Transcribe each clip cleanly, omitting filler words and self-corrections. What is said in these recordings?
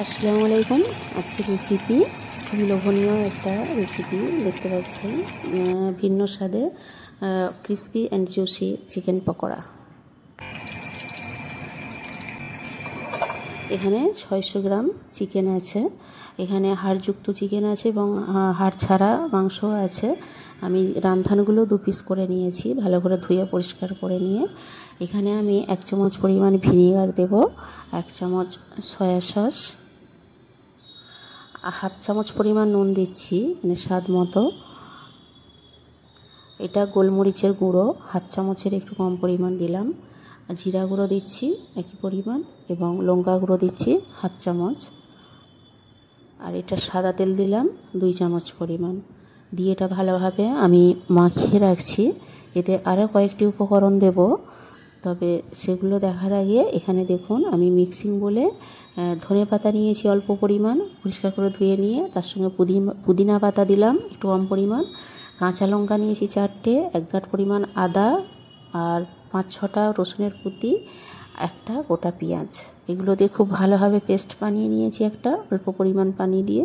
আসসালামু আলাইকুম। আজকের রেসিপি খুবই লোভনীয় একটা রেসিপি দেখতে পাচ্ছেন, ভিন্ন স্বাদে crispy and juicy chicken pakora. এখানে 600 গ্রাম চিকেন আছে, এখানে হাড়যুক্ত চিকেন আছে এবং হাড় ছাড়া মাংস আছে। আমি রান্ধানগুলো 2 পিস করে নিয়েছি, ভালো করে ধুয়ে পরিষ্কার করে নিয়ে। এখানে আমি 1 চামচ পরিমাণ ভিনিগার দেব, 1 চামচ সয়া সস, 1/2 চামচ পরিমাণ নুন দিচ্ছি, মানে স্বাদ মতো। এটা গোলমরিচের গুঁড়ো 1/2 চামচের একটু কম পরিমাণ দিলাম। জিরা গুঁড়ো দিচ্ছি একই পরিমাণ এবং লঙ্কা গুঁড়ো দিচ্ছি 1/2 চামচ। আর এটা সাদা তেল দিলাম 2 চামচ পরিমাণ দিয়ে এটা ভালোভাবে আমি মাখিয়ে রাখছি। এতে আরও কয়েকটি উপকরণ দেব, তবে সেগুলো দেখার আগে এখানে দেখুন আমি মিক্সিং বলে ধনে পাতা নিয়েছি অল্প পরিমাণ, পরিষ্কার করে ধুয়ে নিয়ে। তার সঙ্গে পুদিনা পাতা দিলাম একটু কম পরিমাণ, কাঁচা লঙ্কা নিয়েছি 4টে, 1 গাঁট পরিমাণ আদা, আর 5-6টা রসুনের কুচি, একটা গোটা পেঁয়াজ। এগুলো দিয়ে খুব ভালোভাবে পেস্ট বানিয়ে নিয়েছি একটা, অল্প পরিমাণ পানি দিয়ে,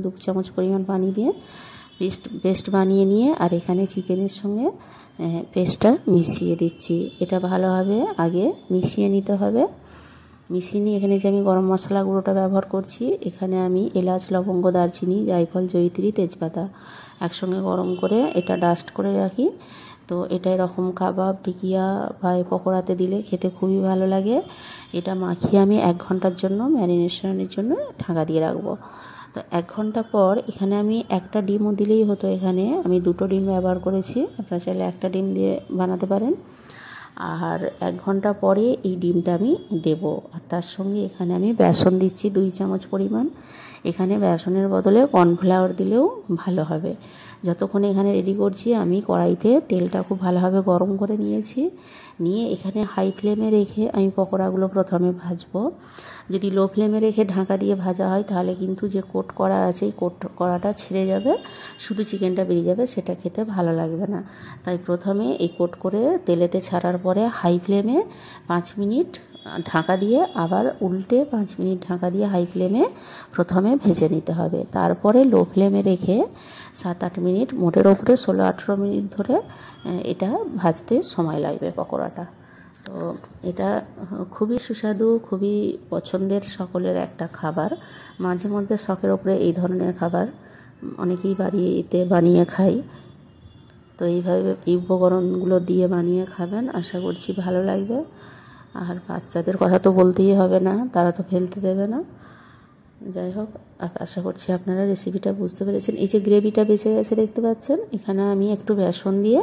2 চামচ পরিমাণ পানি দিয়ে পেস্ট বানিয়ে নিয়ে আর এখানে চিকেনের সঙ্গে পেস্টটা মিশিয়ে দিচ্ছি। এটা ভালোভাবে আগে মিশিয়ে নিতে হবে। মিশিয়ে নিয়ে এখানে যে আমি গরম মশলা গুঁড়োটা ব্যবহার করছি, এখানে আমি এলাচ, লবঙ্গ, দারচিনি, জায়ফল, জয়িত্রী, তেজপাতা একসঙ্গে গরম করে এটা ডাস্ট করে রাখি। তো এটা এরকম কাবাব, টিকিয়া বা পকোড়াতে দিলে খেতে খুবই ভালো লাগে। এটা মাখিয়ে আমি 1 ঘন্টার জন্য ম্যারিনেশনের জন্য ঢাকা দিয়ে রাখবো। তো 1 ঘন্টা পর এখানে আমি একটা ডিমও দিলেই হতো, এখানে আমি 2টো ডিম ব্যবহার করেছি, আপনারা চাইলে একটা ডিম দিয়ে বানাতে পারেন। আর 1 ঘন্টা পরে এই ডিমটা আমি দেব। আর তার সঙ্গে এখানে আমি বেসন দিচ্ছি 2 চামচ পরিমাণ। এখানে বেসনের বদলে কর্নফ্লাওয়ার দিলেও ভালো হবে। যতক্ষণ এখানে রেডি করছি আমি কড়াইতে তেলটা খুব ভালোভাবে গরম করে নিয়েছি, নিয়ে এখানে হাই ফ্লেমে রেখে আমি পকোড়াগুলো প্রথমে ভাজবো। যদি লো ফ্লেমে রেখে ঢাকা দিয়ে ভাজা হয় তাহলে কিন্তু যে কোট করা আছে এই কোট করাটা ছিঁড়ে যাবে, শুধু চিকেনটা বেরিয়ে যাবে, সেটা খেতে ভালো লাগবে না। তাই প্রথমে এই কোট করে তেলেতে ছাড়ার পরে হাই ফ্লেমে 5 মিনিট ঢাকা দিয়ে আবার উল্টে 5 মিনিট ঢাকা দিয়ে হাই ফ্লেমে প্রথমে ভেজে নিতে হবে। তারপরে লো ফ্লেমে রেখে 7-8 মিনিট, মোটের ওপরে 16-18 মিনিট ধরে এটা ভাজতে সময় লাগবে পকোড়াটা। তো এটা খুবই সুস্বাদু, খুবই পছন্দের সকলের একটা খাবার। মাঝে মধ্যে শখের ওপরে এই ধরনের খাবার অনেকেই বাড়িতে বানিয়ে খায়। তো এইভাবে এই উপকরণগুলো দিয়ে বানিয়ে খাবেন, আশা করছি ভালো লাগবে। আর বাচ্চাদের কথা তো বলতেই হবে না, তারা তো ফেলতে দেবে না। যাই হোক, আশা করছি আপনারা রেসিপিটা বুঝতে পেরেছেন। এই যে গ্রেভিটা বেঁচে গেছে দেখতে পাচ্ছেন, এখানে আমি একটু বেসন দিয়ে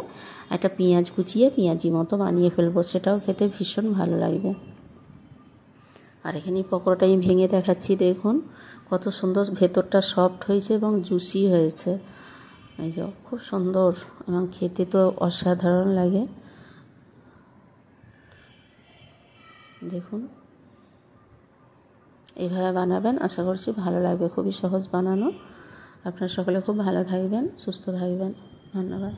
একটা পেঁয়াজ কুচিয়ে পেঁয়াজি মতো বানিয়ে ফেলবো, সেটাও খেতে ভীষণ ভালো লাগবে। আর এখানে পকোড়াটা আমি ভেঙে দেখাচ্ছি, দেখুন কত সুন্দর ভেতরটা সফট হয়েছে এবং জুসি হয়েছে। এই যে খুব সুন্দর এবং খেতে তো অসাধারণ লাগে। দেখুন এইভাবে বানাবেন, আশা করছি ভালো লাগবে। খুবই সহজ বানানো। আপনারা সকলে খুব ভালো থাকবেন, সুস্থ থাকবেন। ধন্যবাদ।